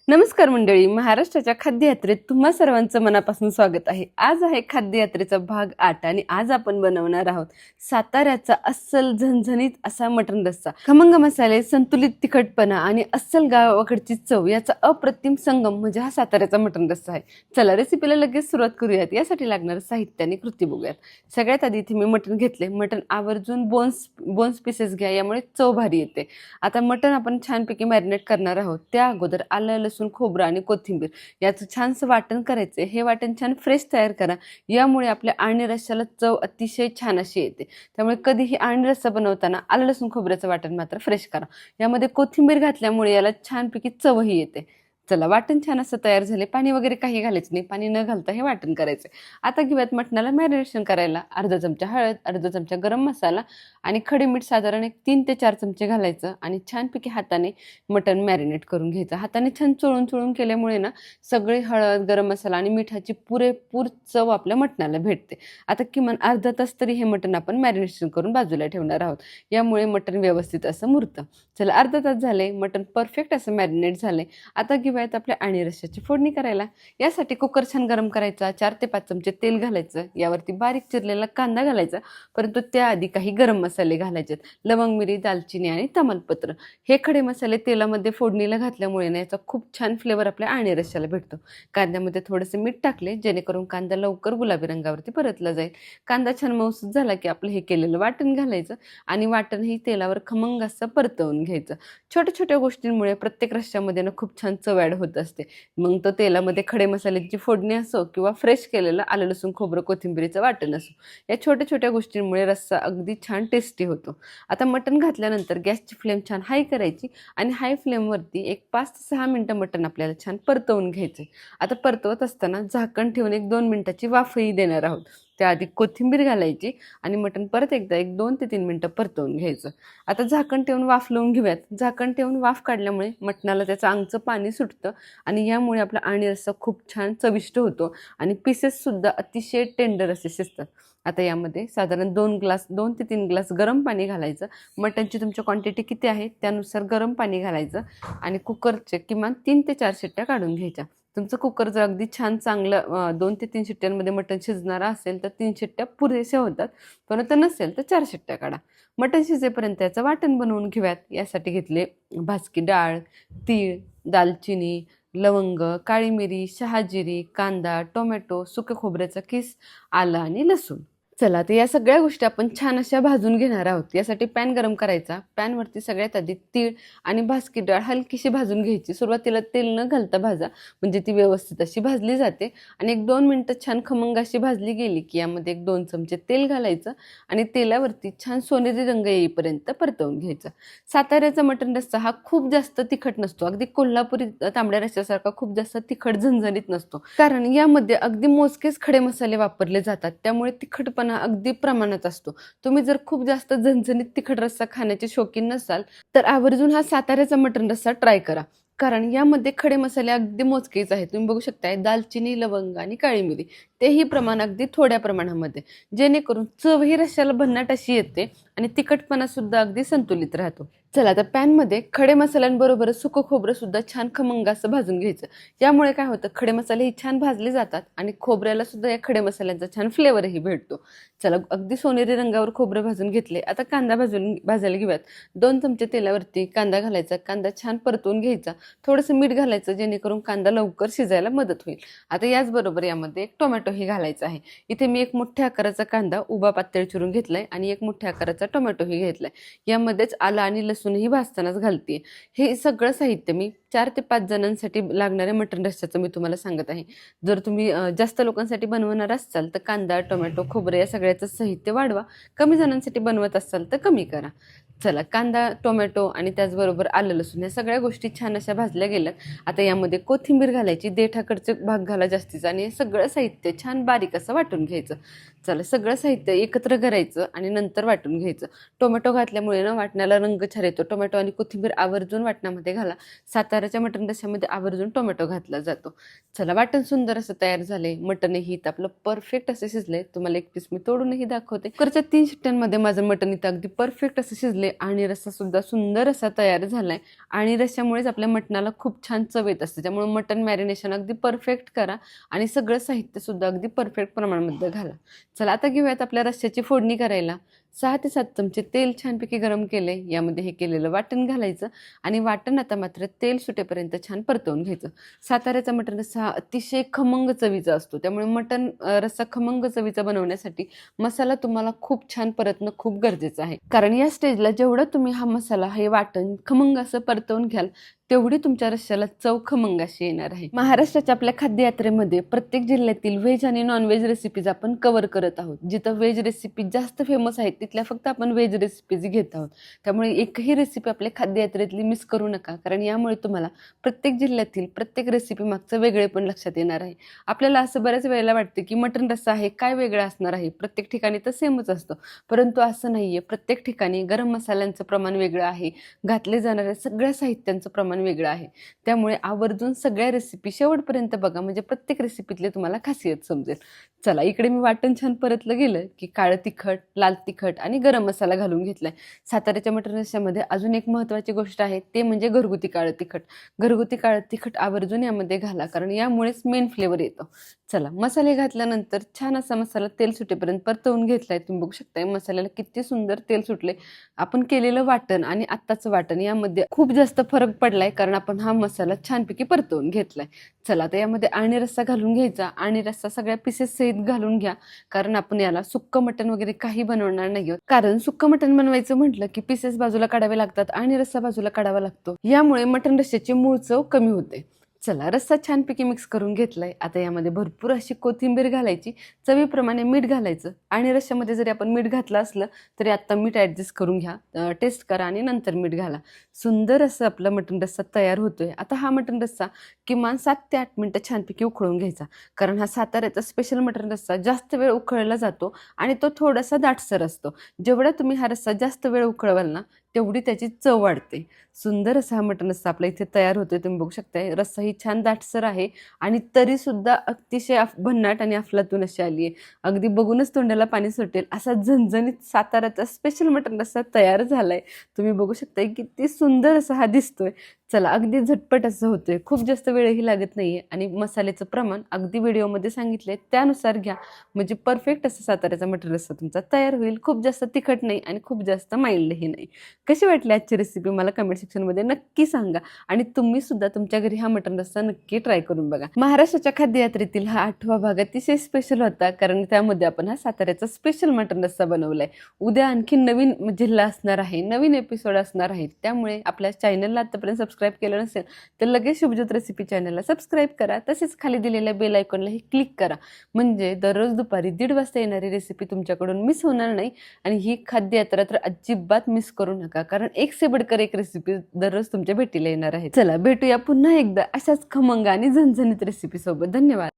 नमस्कार मंडळी, महाराष्ट्राच्या खाद्य यात्रेत तुम्हा सर्वांचं मनापासून स्वागत आहे. आज आहे खाद्य यात्रेचा भाग 8 आणि आज आपण बनवणार आहोत साताऱ्याचा अस्सल झणझणीत असा मटण रस्सा. खमंग मसाले, संतुलित तिखटपणा आणि अस्सल गावाकडची चव याचा अप्रतिम संगम म्हणजे हा साताऱ्याचा मटण रस्सा आहे. चला रेसिपीला लगेच सुरुवात करूयात. यासाठी लागणारं साहित्य आणि कृती बघूयात. सगळ्यात आधी इथे मी मटण घेतले. मटण आवर्जून बोन्स पीसेस घ्या, यामुळे चव भारी येते. आता मटण आपण छानपैकी मॅरिनेट करणार आहोत. त्या अगोदर आलं, लसूण, खोबरं आणि कोथिंबीर याचं छानसं वाटण करायचं. हे वाटण छान फ्रेश तयार करा, यामुळे आपल्या आळणी रस्स्याला चव अतिशय छान अशी येते. त्यामुळे कधीही आळणी रस्सा बनवताना आलं, लसूण, खोबऱ्याचं वाटण मात्र फ्रेश करा. यामध्ये कोथिंबीर घातल्यामुळे याला छानपैकी चवही येते. चला, वाटण छान असं तयार झाले. पाणी वगैरे काही घालायचं नाही, पाणी न घालता हे वाटण करायचं. आता घेऊयात मटणाला मॅरिनेशन करायला. अर्धा चमचा हळद, अर्धा चमचा गरम मसाला आणि खडे मीठ साधारण 3 ते 4 चमचे घालायचं आणि छानपैकी हाताने मटण मॅरिनेट करून घ्यायचं. हाताने छान चोळून केल्यामुळे ना सगळे हळद, गरम मसाला आणि मिठाची पुरेपूर चव आपल्या मटणाला भेटते. आता किमान अर्धा तास तरी हे मटण आपण मॅरिनेशन करून बाजूला ठेवणार आहोत, यामुळे मटण व्यवस्थित असं मुरतं. चला, अर्धा तास झाले, मटण परफेक्ट असं मॅरिनेट झाले. आता घेऊयात आपल्या आळणी रस्स्याची फोडणी करायला. यासाठी कुकर छान गरम करायचा. 4 ते 5 चमचे तेल घालायचं. यावरती बारीक चिरलेला कांदा घालायचा, परंतु त्याआधी काही गरम मसाले घालायचे. लवंग, मिरी, दालचिनी आणि तमालपत्र हे खडे मसाले तेलामध्ये फोडणीला घातल्यामुळे ना याचा खूप छान फ्लेवर आपल्या आळणी रस्स्याला भेटतो. कांद्यामध्ये थोडेसे मीठ टाकले, जेणेकरून कांदा लवकर गुलाबी रंगावरती परतला जाईल. कांदा छान मऊसूत झाला की आपलं हे केलेलं वाटण घालायचं आणि वाटण ही तेलावर खमंग असं परतवून घ्यायचं. छोट्या छोट्या गोष्टींमुळे प्रत्येक रस्स्यामध्ये ना खूप छान चव ॲड होत असते. मग तो तेलामध्ये खडे मसाल्याची फोडणी असो किंवा फ्रेश केलेलं आलं, लसूण, खोबरं, कोथिंबीरीचं वाटण असो, या छोट्या छोट्या गोष्टींमुळे रस्सा अगदी छान टेस्टी होतो. आता मटण घातल्यानंतर गॅसची फ्लेम छान हाय करायची आणि हाय फ्लेमवरती एक 5 ते 6 मिनटं मटण आपल्याला छान परतवून घ्यायचं. आता परतवत असताना झाकण ठेवून 1-2 मिनिटाची वाफही देणार आहोत. त्याआधी कोथिंबीर घालायची आणि मटण परत एकदा 1-2 ते 3 मिनटं परतवून घ्यायचं. आता झाकण ठेवून वाफ लावून घेऊयात. झाकण ठेवून वाफ काढल्यामुळे मटणाला त्याचं अंगचं पाणी सुटतं आणि यामुळे आपला आळणी रस्सा खूप छान चविष्ट होतो आणि पीसेससुद्धा अतिशय टेंडर असे शिजतात. आता यामध्ये साधारण 2 ते 3 ग्लास गरम पाणी घालायचं. मटणची तुमची क्वांटिटी किती आहे त्यानुसार गरम पाणी घालायचं आणि कुकरचे किमान 3 ते 4 शिट्ट्या काढून घ्यायच्या. तुमचं कुकर जर अगदी छान चांगलं 2 ते 3 शिट्ट्यांमध्ये मटण शिजणारा असेल तर 3 शिट्ट्या पुरेशा होतात, परंतु नसेल तर 4 शिट्ट्या काढा. मटण शिजेपर्यंत याचं वाटण बनवून घेऊयात. यासाठी घेतले भाजकी डाळ, तीळ, दालचिनी, लवंग, काळी मिरी, शहाजिरी, कांदा, टोमॅटो, सुके खोबऱ्याचा किस, आलं आणि लसूण. चला, तर या सगळ्या गोष्टी आपण छान अशा भाजून घेणार आहोत. यासाठी पॅन गरम करायचा. पॅनवरती सगळ्यात आधी तीळ आणि भाजकी डाळ हलकीशी भाजून घ्यायची. सुरुवातीला तेल न घालता भाजा, म्हणजे ती व्यवस्थित अशी भाजली जाते आणि 1-2 मिनटं छान खमंग अशी भाजली गेली की यामध्ये 1-2 चमचे तेल घालायचं आणि तेलावरती छान सोनेरी रंग येईपर्यंत परतवून घ्यायचं. साताऱ्याचा मटण रस्सा हा खूप जास्त तिखट नसतो. अगदी कोल्हापुरी तांबड्या रस्स्यासारखा खूप जास्त तिखट झणझणीत नसतो, कारण यामध्ये अगदी मोजकेच खडे मसाले वापरले जातात. त्यामुळे तिखटपणा अगदी प्रमाणात असतो. तुम्ही जर खूप जास्त झणझणीत तिखट रस्सा खाण्याचे शौकीन नसाल तर आवर्जून हा साताऱ्याचा मटण रस्सा ट्राय करा, कारण यामध्ये खडे मसाले अगदी मोजकेच आहेत. तुम्ही बघू शकताय, दालचिनी, लवंग आणि काळी मिरी तेही प्रमाण अगदी थोड्या प्रमाणामध्ये, जेणेकरून चवही रश्श्याला भन्नाट अशी येते आणि तिखटपणा सुद्धा अगदी संतुलित राहतो. चला, तर पॅनमध्ये खडे मसाल्यांबरोबरच सुकं खोबरं सुद्धा छान खमंग असं भाजून घ्यायचं. यामुळे काय होतं, खडे मसाले ही छान भाजले जातात आणि खोबऱ्याला सुद्धा या खडे मसाल्यांचा छान फ्लेवरही भेटतो. चला, अगदी सोनेरी रंगावर खोबरं भाजून घेतले. आता कांदा भाजायला घेऊयात. 2 चमचे तेलावरती कांदा घालायचा. कांदा छान परतवून घ्यायचा. थोडंसं मीठ घालायचं, जेणेकरून कांदा लवकर शिजायला मदत होईल. आता याचबरोबर यामध्ये एक टोमॅटोही घालायचा आहे. इथे मी एक मोठ्या आकाराचा कांदा उभा पातळ चिरून घेतलाय आणि एक मोठ्या आकाराचा टोमॅटोही घेतलाय. यामध्येच आलं आणि लसूणही भाजतानाच घालते. हे सगळं साहित्य मी 4 ते 5 जणांसाठी लागणाऱ्या मटण रस्स्याचं मी तुम्हाला सांगत आहे. जर तुम्ही जास्त लोकांसाठी बनवणार असाल तर कांदा, टोमॅटो, खोबरं या सगळ्याचं साहित्य वाढवा. कमी जणांसाठी बनवत असाल तर कमी करा. चला, कांदा, टोमॅटो आणि त्याचबरोबर आलं, लसूण या सगळ्या गोष्टी छान अशा भाजल्या गेल्यात. आता यामध्ये कोथिंबीर घालायची. देठाकडचे भाग घाला जास्तीचा आणि हे सगळं साहित्य छान बारीक असं वाटून घ्यायचं. चला, सगळं साहित्य एकत्र करायचं आणि नंतर वाटून घ्यायचं. टोमॅटो घातल्यामुळे ना वाटण्याला रंग छान येतो. टोमॅटो आणि कोथिंबीर आवर्जून वाटणामध्ये घाला. साताऱ्याच्या मटण रस्स्यामध्ये आवर्जून टोमॅटो घातला जातो. चला, वाटण सुंदर असं तयार झाले. मटणही इथं आपलं परफेक्ट असं शिजलंय. तुम्हाला एक पीस मी तोडूनही दाखवते. कुकरच्या 3 शिट्ट्यांमध्ये माझं मटण इथं अगदी परफेक्ट असं शिजले मसाले आणि रस्सा सुद्धा सुंदर असा तयार झालाय आणि रश्श्यामुळेच आपल्या मटणाला खूप छान चव येत असते. त्यामुळे मटण मॅरिनेशन अगदी परफेक्ट करा आणि सगळं साहित्य सुद्धा अगदी परफेक्ट प्रमाणामध्ये घाला. चला आता घेऊयात आपल्या रश्श्याची फोडणी करायला. 6 ते 7 चमचे तेल छानपैकी गरम केले. यामध्ये हे केलेलं वाटण घालायचं आणि वाटण आता मात्र तेल सुटेपर्यंत छान परतवून घ्यायचं. साताऱ्याचा मटण रस्सा अतिशय खमंग चवीचा असतो. त्यामुळे मटण रस्सा खमंग चवीचा बनवण्यासाठी मसाला तुम्हाला खूप छान परतणं खूप गरजेचं आहे. कारण या स्टेजला जेवढं तुम्ही हा मसाला हे वाटण खमंग असं परतवून घ्याल तेवढी तुमच्या रश्श्याला चव खमंग अशी येणार आहे. महाराष्ट्राच्या आपल्या खाद्ययात्रेमध्ये प्रत्येक जिल्ह्यातील व्हेज आणि नॉनव्हेज रेसिपीज आपण कव्हर करत आहोत. जिथं व्हेज रेसिपी जास्त फेमस आहेत तिथल्या फक्त आपण व्हेज रेसिपीज घेत आहोत. त्यामुळे एकही रेसिपी आपल्या खाद्ययात्रेतली मिस करू नका, कारण यामुळे तुम्हाला प्रत्येक जिल्ह्यातील प्रत्येक रेसिपी मागचं वेगळेपण लक्षात येणार आहे. आपल्याला असं बऱ्याच वेळेला वाटते की मटण रस्सा आहे काय वेगळं असणार आहे, प्रत्येक ठिकाणी तर सेमच असतं, परंतु असं नाहीये. प्रत्येक ठिकाणी गरम मसाल्यांचं प्रमाण वेगळं आहे, घातले जाणाऱ्या सगळ्या साहित्यांचं प्रमाण वेगळं आहे. त्यामुळे आवर्जून सगळ्या रेसिपी शेवटपर्यंत बघा, म्हणजे प्रत्येक रेसिपीतली तुम्हाला खासियत समजेल. चला इकडे मी वाटण छान परतलं गेलं की काळं तिखट, लाल तिखट आणि गरम मसाला घालून घेतलाय. साताऱ्याच्या मटण रश्श्यामध्ये अजून एक महत्त्वाची गोष्ट आहे ते म्हणजे घरगुती काळं तिखट. घरगुती काळं तिखट आवर्जून यामध्ये घाला, कारण यामुळेच मेन फ्लेवर येतो. चला मसाले घातल्यानंतर छान असा मसाला तेल सुटेपर्यंत परतवून घेतलाय. तुम्ही बघू शकताय मसाल्याला किती सुंदर तेल सुटले. आपण केलेलं वाटण आणि आत्ताचं वाटण यामध्ये खूप जास्त फरक पडलाय, कारण आपण हा मसाला छानपैकी परतवून घेतलाय. चला आता यामध्ये आळणी रस्सा घालून घ्यायचा. आणि रस्सा सगळ्या पीसेस सहित घालून घ्या, कारण आपण याला सुक्क मटण वगैरे काही बनवणार नाही आहोत. कारण सुक्क मटण बनवायचं म्हटलं की पीसेस बाजूला काढावे लागतात आणि रस्सा बाजूला काढावा लागतो. यामुळे मटण रश्श्याची मूळ चव कमी होते. चला रस्सा छानपैकी मिक्स करून घेतलाय. आता यामध्ये भरपूर अशी कोथिंबीर घालायची, चवीप्रमाणे मीठ घालायचं. आणि रश्श्यामध्ये जरी आपण मीठ घातलं असलं तरी आता मीठ ॲडजस्ट करून घ्या, टेस्ट करा आणि नंतर मीठ घाला. सुंदर असं आपला मटण रस्सा तयार होतोय. आता हा मटण रस्सा किमान 7 ते 8 मिनिटं छानपैकी उकळून घ्यायचा, कारण हा साताऱ्याचा स्पेशल मटण रस्सा जास्त वेळ उकळला जातो आणि तो थोडासा दाटसर असतो. जेवढा तुम्ही हा रस्सा जास्त वेळ उकळवाल ना तेवढी त्याची चव वाढते. सुंदर असा हा मटण रस्सा आपला इथे तयार होतोय. तुम्ही बघू शकताय रस्सा ही छान दाटसर आहे आणि तरी सुद्धा अतिशय भन्नाट आणि अफलातून अशी आली आहे. अगदी बघूनच तोंडाला पाणी सुटेल असा झणझणीत साताऱ्याचा स्पेशल मटण रस्सा तयार झालाय. तुम्ही बघू शकताय किती सुंदर असा हा दिसतोय. चला अगदी झटपट असं होतोय, खूप जास्त वेळही लागत नाहीये आणि मसाल्याचं प्रमाण अगदी व्हिडिओमध्ये सांगितलंय त्यानुसार घ्या, म्हणजे परफेक्ट असं साताऱ्याचा मटण रस्सा तुमचा तयार होईल. खूप जास्त तिखट नाही आणि खूप जास्त माइल्डही नाही. कशी वाटली आजची रेसिपी मला कमेंट सेक्शनमध्ये नक्की सांगा आणि तुम्ही सुद्धा तुमच्या घरी हा मटण रस्सा नक्की ट्राय करून बघा. महाराष्ट्राच्या खाद्ययात्रेतील हा 8वा भाग अतिशय स्पेशल होता, कारण त्यामध्ये आपण हा साताऱ्याचा स्पेशल मटण रस्सा बनवलाय. उद्या आणखी नवीन जिल्हा असणार आहे, नवीन एपिसोड असणार आहे. त्यामुळे आपल्या चॅनलला आतापर्यंत सबस्क्राईब केलं नसेल तर लगेच शुभज्योत रेसिपी चॅनलला सबस्क्राईब करा. तसेच खाली दिलेल्या बेल आयकॉनलाही क्लिक करा, म्हणजे दररोज दुपारी 1:30 वाजता येणारी रेसिपी तुमच्याकडून मिस होणार नाही. आणि ही खाद्ययात्रा तर अजिबात मिस करू नका, कारण एक से बडकर एक रेसिपी दररोज तुमच्या भेटीला येणार आहे. चला भेटूया पुन्हा एकदा अशाच खमंग आणि झणझणीत रेसिपी सोबत. धन्यवाद.